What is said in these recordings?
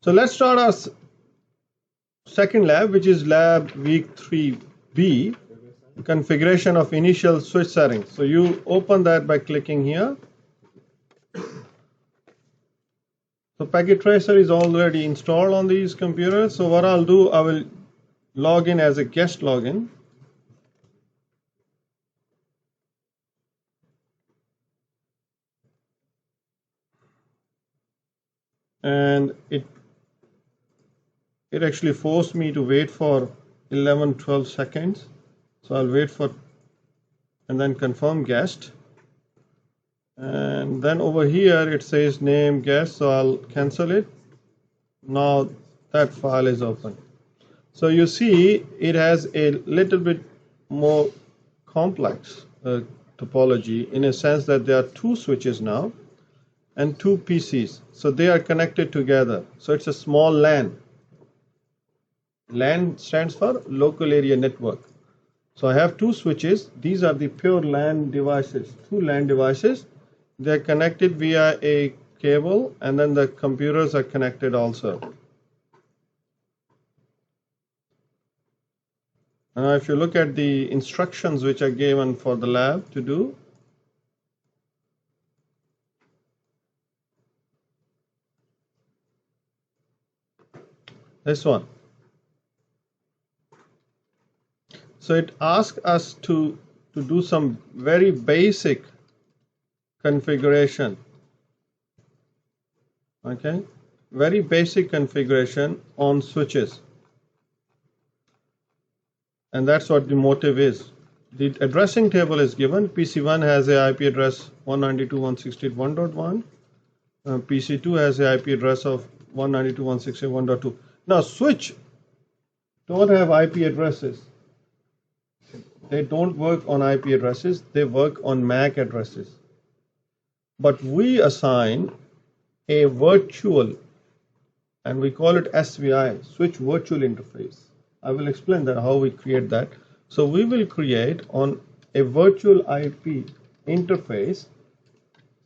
So let's start our second lab, which is LabWeek 3B, configuration of initial switch settings. So you open that by clicking here. So Packet Tracer is already installed on these computers. So what I'll do, I will log in as a guest login. And it actually forced me to wait for 11-12 seconds. So I'll wait for and then confirm guest. And then over here it says name guest, so I'll cancel it. Now that file is open. So you see it has a little bit more complex topology, in a sense that there are two switches now and two PCs. So they are connected together. So it's a small LAN. LAN stands for local area network. So I have two switches. These are the pure LAN devices, two LAN devices. They're connected via a cable, and then the computers are connected also. Now if you look at the instructions which are given for the lab to do, this one. So it asks us to do some very basic configuration. Okay, very basic configuration on switches. And that's what the motive is. The addressing table is given. PC1 has a IP address 192.168.1.1. PC2 has a IP address of 192.168.1.2. Now switch don't have IP addresses. They don't work on IP addresses. They work on MAC addresses. But we assign a virtual, and we call it SVI, switch virtual interface. I will explain that how we create that. So we will create on a virtual IP interface,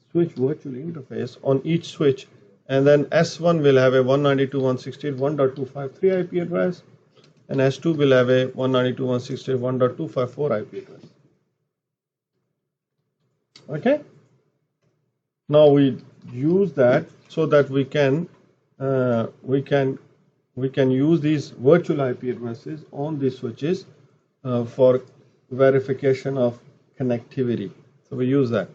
switch virtual interface on each switch, and then S1 will have a 192.168.1.253 IP address, and S2 will have a 192.168.1.254 IP address. Okay. Now we use that so that we can use these virtual IP addresses on these switches for verification of connectivity. So we use that.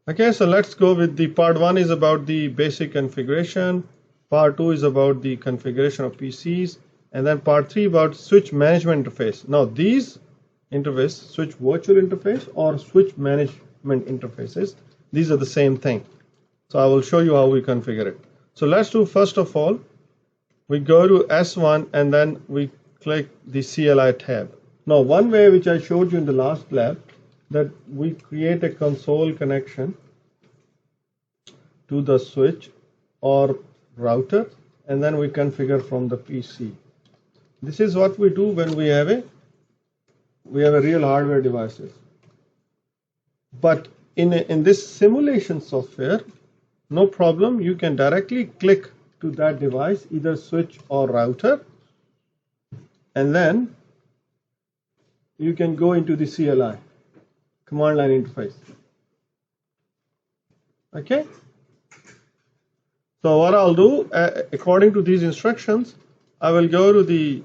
Okay, so let's go with the part 1 is about the basic configuration. Part 2 is about the configuration of PCs, and then part 3 about switch management interface. Now these interface, switch virtual interface or switch management interfaces, these are the same thing. So I will show you how we configure it. So let's do, first of all, we go to S1 and then we click the CLI tab. Now one way which I showed you in the last lab, that we create a console connection to the switch or router, and then we configure from the PC. This is what we do when we have a real hardware devices. But in this simulation software, no problem, you can directly click to that device, either switch or router, and then you can go into the CLI, command line interface. Okay. So what I'll do, according to these instructions, I will go to the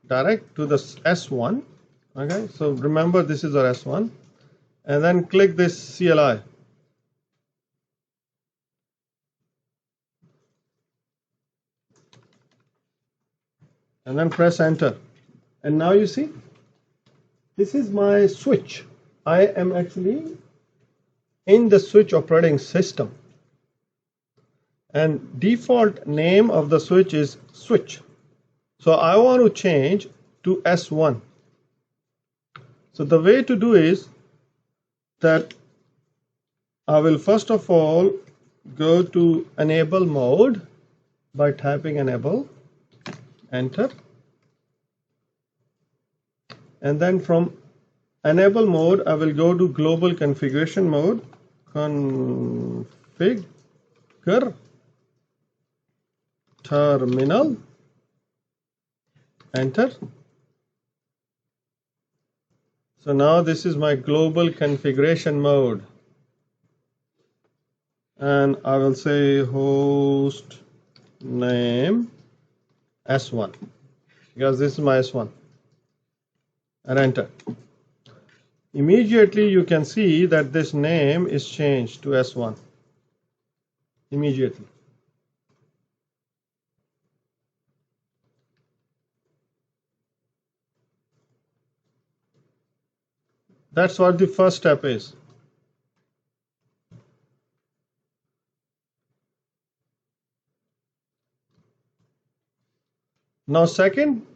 direct to the S1. Okay, so remember this is our S1, and then click this CLI. And then press enter. And now you see, this is my switch. I am actually in the switch operating system. And default name of the switch is switch. So I want to change to S1. So the way to do is that I will first of all go to enable mode by typing enable, enter, and then from enable mode I will go to global configuration mode, config, Docker terminal, enter. So now this is my global configuration mode, and I will say host name S1 because this is my S1, and enter. Immediately you can see that this name is changed to S1 immediately. That's what the first step is. Now second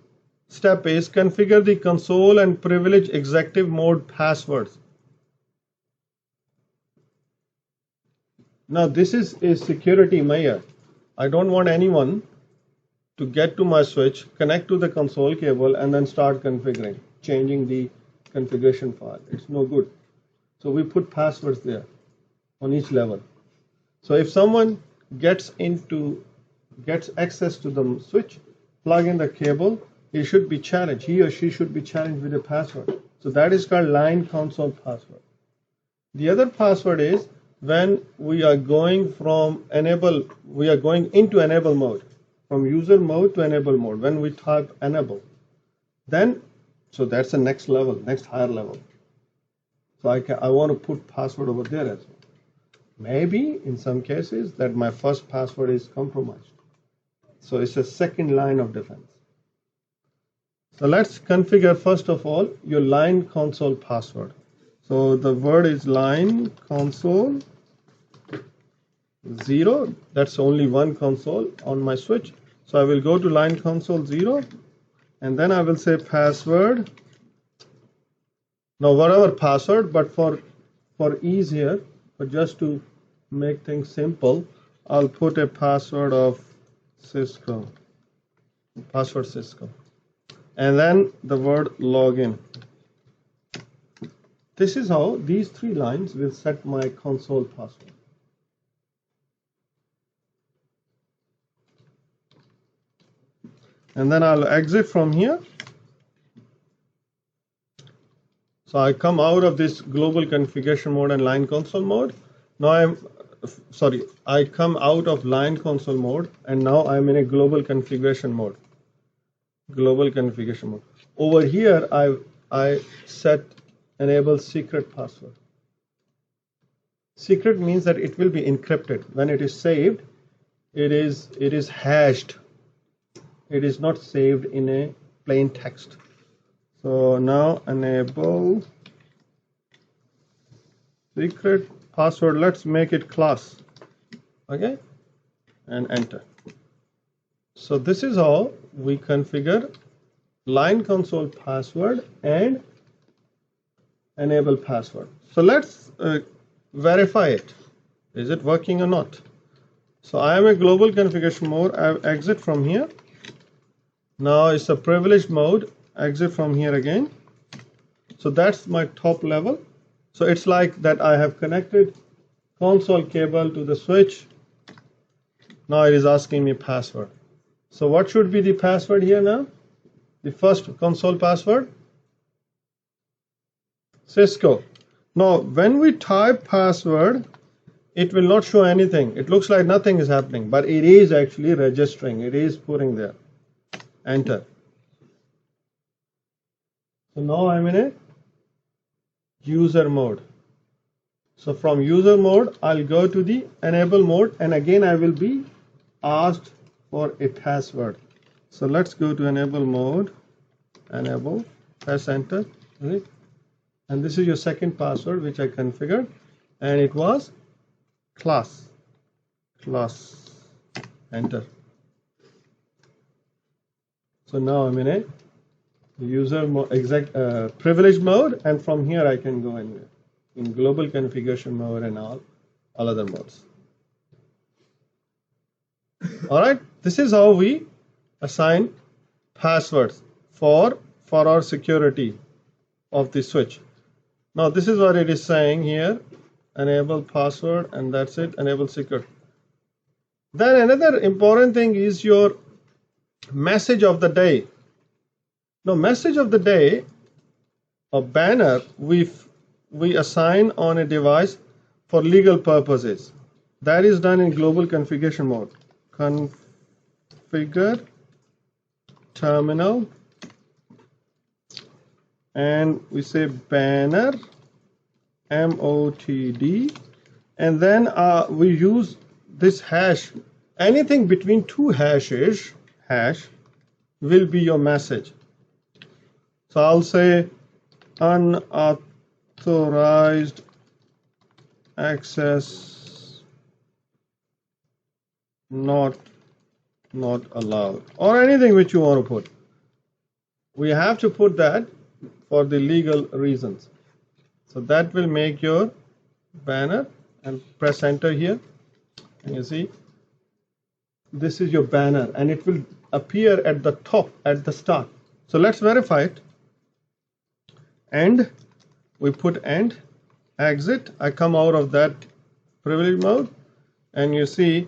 step is configure the console and privilege executive mode passwords. Now this is a security measure. I don't want anyone to get to my switch, connect to the console cable, and then start configuring, changing the configuration file. It's no good. So we put passwords there on each level. So if someone gets access to the switch, plug in the cable, he should be challenged. He or she should be challenged with a password. So that is called line console password. The other password is when we are going into enable mode, from user mode to enable mode. When we type enable, then so that's the next level, next higher level. So I want to put password over there as well. Maybe in some cases that my first password is compromised. So it's a second line of defense. So let's configure first of all your line console password. So the word is line console 0. That's only one console on my switch. So I will go to line console 0, and then I will say password. Now whatever password, but for ease here, but just to make things simple, I'll put a password of Cisco. Password Cisco. And then the word login. This is how these three lines will set my console password. And then I'll exit from here. So I come out of this global configuration mode and line console mode. Now I come out of line console mode, and now I'm in a global configuration mode. Global configuration mode. Over here, I set enable secret password. Secret means that it will be encrypted. When it is saved, it is hashed. It is not saved in a plain text. So now enable secret password. Let's make it class. Okay, and enter. So this is how we configure line console password and enable password. So let's verify it. Is it working or not? So I am a global configuration mode. I exit from here. Now it's a privileged mode. Exit from here again. So that's my top level. So it's like that I have connected console cable to the switch. Now it is asking me password. So what should be the password here now? The first console password? Cisco. Now when we type password, it will not show anything. It looks like nothing is happening, but it is actually registering. It is putting there. Enter. So now I'm in a user mode. So from user mode, I'll go to the enable mode, and again I will be asked for a password. So let's go to enable mode, enable, press enter, right? And this is your second password which I configured, and it was class, enter. So now I'm in a user mode, privilege mode, and from here I can go anywhere in global configuration mode and all other modes. All right, this is how we assign passwords for our security of the switch. Now this is what it is saying here: enable password, and that's it. Enable secret. Then another important thing is your message of the day. Now, message of the day, a banner we assign on a device for legal purposes. That is done in global configuration mode. Configure terminal, and we say banner MOTD, and then we use this hash. Anything between two hashes will be your message. So I'll say unauthorized access not allowed, or anything which you want to put. We have to put that for the legal reasons. So that will make your banner, and press enter here, and you see this is your banner, and it will appear at the top at the start. So let's verify it. End, we put end, exit. I come out of that privilege mode, and you see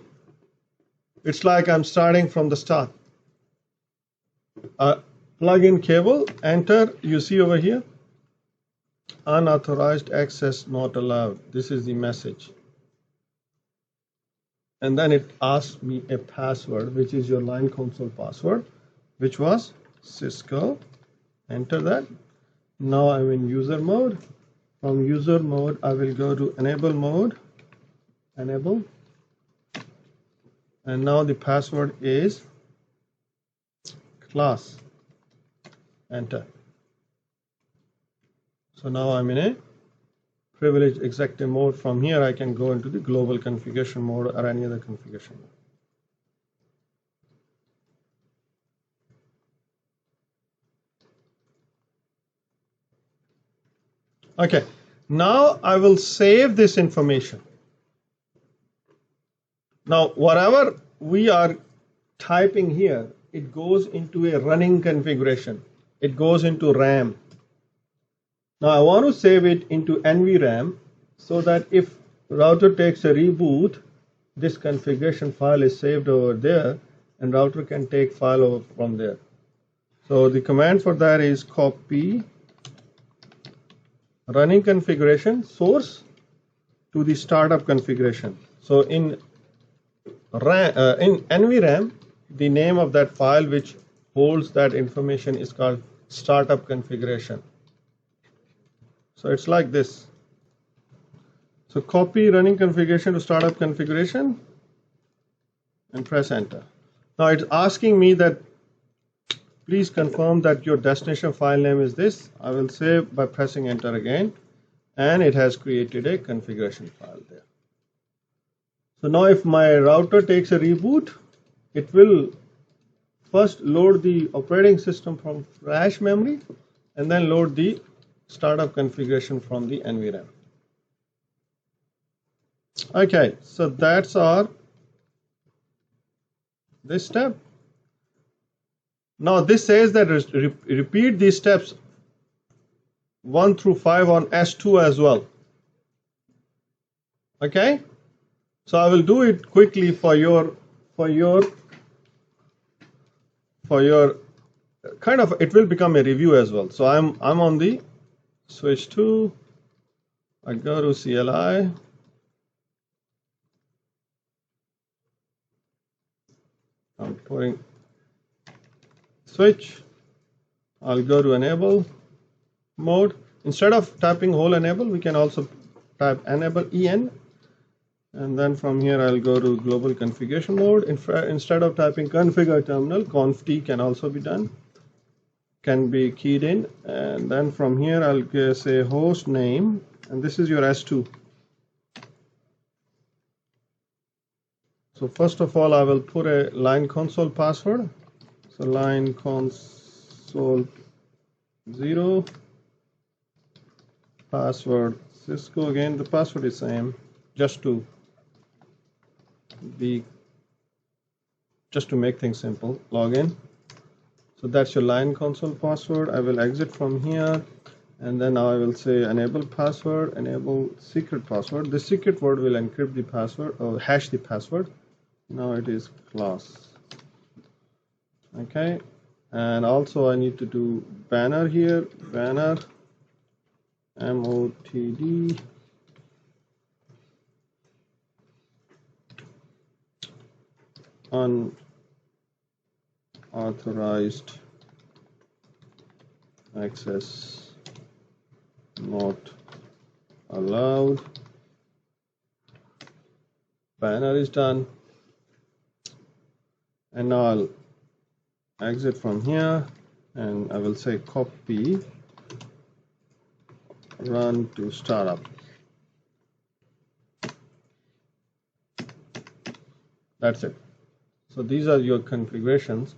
it's like I'm starting from the start. Plug in cable, enter, you see over here unauthorized access not allowed. This is the message, and then it asks me a password, which is your line console password, which was Cisco. Enter that. Now I'm in user mode. From user mode I will go to enable mode, enable, and now the password is class. Enter. So now I'm in a privileged executive mode. From here I can go into the global configuration mode or any other configuration mode. Okay, now I will save this information. Now whatever we are typing here, it goes into a running configuration. It goes into RAM. Now I want to save it into NVRAM so that if router takes a reboot, this configuration file is saved over there, and router can take file over from there. So the command for that is copy running configuration source to the startup configuration. So in NVRAM, the name of that file which holds that information is called startup configuration. So it's like this. So copy running configuration to startup configuration and press enter. Now it's asking me that please confirm that your destination file name is this. I will save by pressing enter again, and it has created a configuration file there. So now if my router takes a reboot, it will first load the operating system from flash memory and then load the startup configuration from the NVRAM. Okay, so that's this step. Now this says that repeat these steps 1 through 5 on S2 as well. Okay, so I will do it quickly for your kind of, it will become a review as well. So I'm on the switch 2. I go to CLI. I'm putting switch. I'll go to enable mode. Instead of typing whole enable, we can also type enable en, and then from here I'll go to global configuration mode. Instead of typing configure terminal, conf t can also be done, can be keyed in, and then from here I'll say host name, and this is your S2. So first of all I will put a line console password. So line console 0, password Cisco. Again the password is same, just to make things simple. Login. So that's your line console password. I will exit from here, and then I will say enable password, enable secret password. The secret word will encrypt the password or hash the password. Now it is class. Okay, and also I need to do banner here, banner MOTD unauthorized access not allowed. Banner is done, and now I'll exit from here and I will say copy run to startup. That's it. So these are your configurations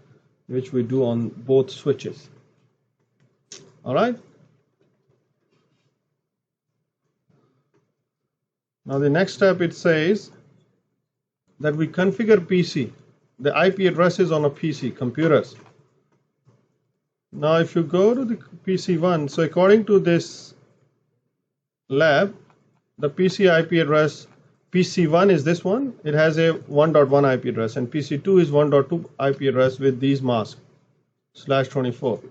which we do on both switches. All right. Now the next step, it says that we configure PC, the IP addresses on a PC, computers. Now if you go to the PC1, so according to this lab, the PC IP address, PC1 is this one, it has a 1.1 IP address, and PC2 is 1.2 IP address with these masks, /24.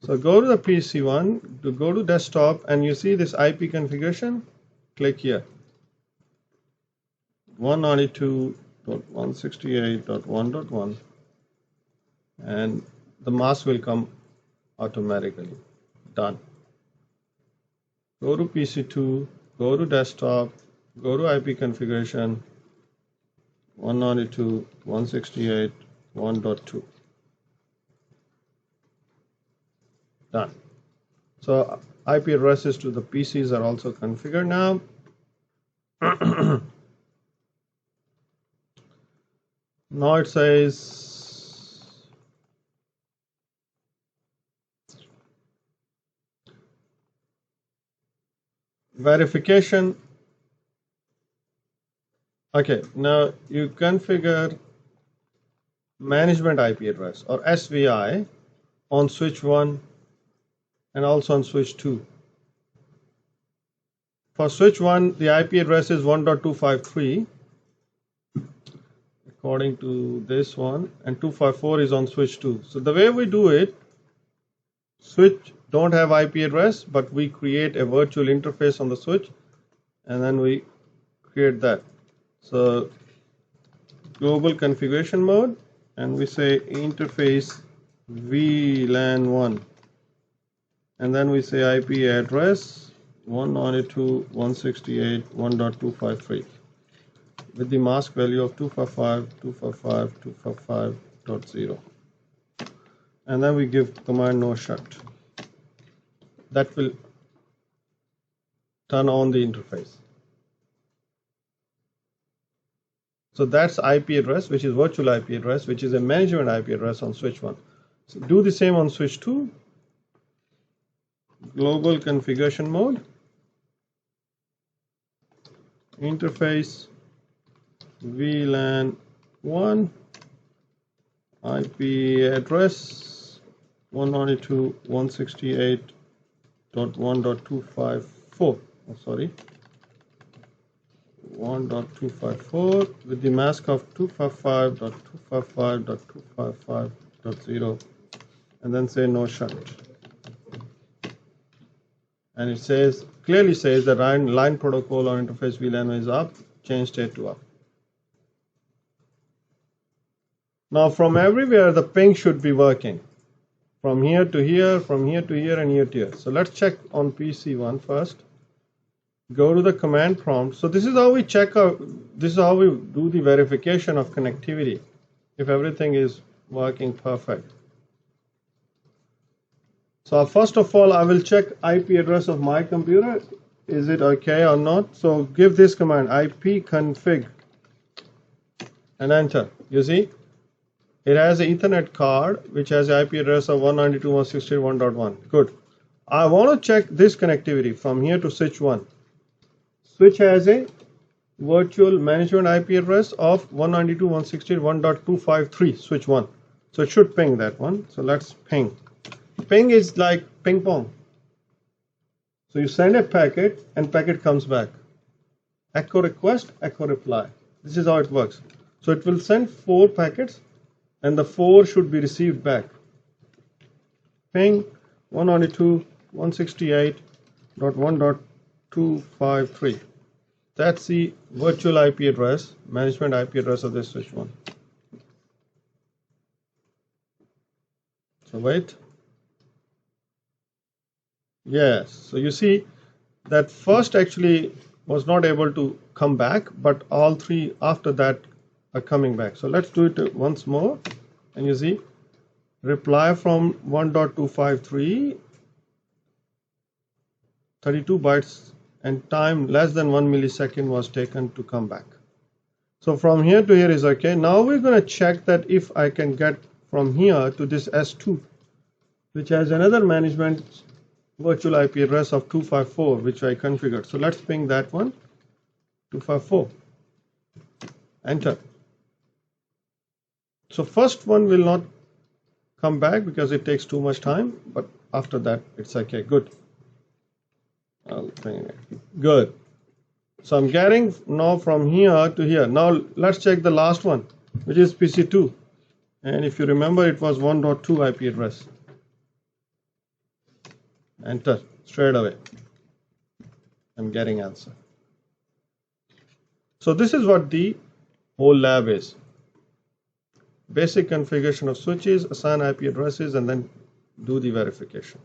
So go to the PC1, go to desktop, and you see this IP configuration, click here. 192.168.1.1, and the mask will come automatically. Done. Go to PC2, go to desktop, go to IP configuration, 192.168.1.2. Done. So IP addresses to the PCs are also configured now. Now it says verification. Okay, now you configure management IP address or SVI on switch 1 and also on switch 2. For switch 1, the IP address is 1.253 according to this one, and 254 is on switch 2. So the way we do it, switch don't have IP address, but we create a virtual interface on the switch, and then we create that. So global configuration mode, and we say interface VLAN1, and then we say IP address 192.168.1.253 with the mask value of 255.255.255.0, and then we give command no shut. That will turn on the interface. So that's IP address, which is virtual IP address, which is a management IP address on switch 1. So do the same on switch 2. Global configuration mode, interface VLAN1, IP address 192.168.1.254. Sorry, 1.254 with the mask of 255.255.255.0, and then say no shut. And it says, clearly says that line protocol on interface VLAN is up, change state to up. Now from everywhere the ping should be working. From here to here, from here to here, and here to here. So let's check on PC1 first. Go to the command prompt. So this is how we check out, this is how we do the verification of connectivity, if everything is working perfect. So first of all, I will check IP address of my computer. Is it okay or not? So give this command ipconfig and enter. You see, it has an Ethernet card which has an IP address of 192.168.1.1. Good. I want to check this connectivity from here to switch 1. Switch has a virtual management IP address of 192.168.1.253, switch 1. So it should ping that one. So let's ping. Ping is like ping pong. So you send a packet and packet comes back. Echo request, echo reply. This is how it works. So it will send 4 packets and the 4 should be received back. Ping 192.168.1.253. That's the virtual IP address, management IP address of this switch 1. So wait. Yes, so you see that first actually was not able to come back, but all 3 after that are coming back. So let's do it once more, and you see reply from 1.253, 32 bytes, and time less than 1 millisecond was taken to come back. So from here to here is okay. Now we're going to check that if I can get from here to this S2, which has another management virtual IP address of 254, which I configured. So let's ping that one, 254, enter. So first one will not come back because it takes too much time, but after that it's okay. Good. I'll ping it. Good. So I'm getting now from here to here. Now let's check the last one, which is PC2, and if you remember, it was 1.2 IP address. Enter straight away. I'm getting answer. So this is what the whole lab is. Basic configuration of switches, assign IP addresses, and then do the verification.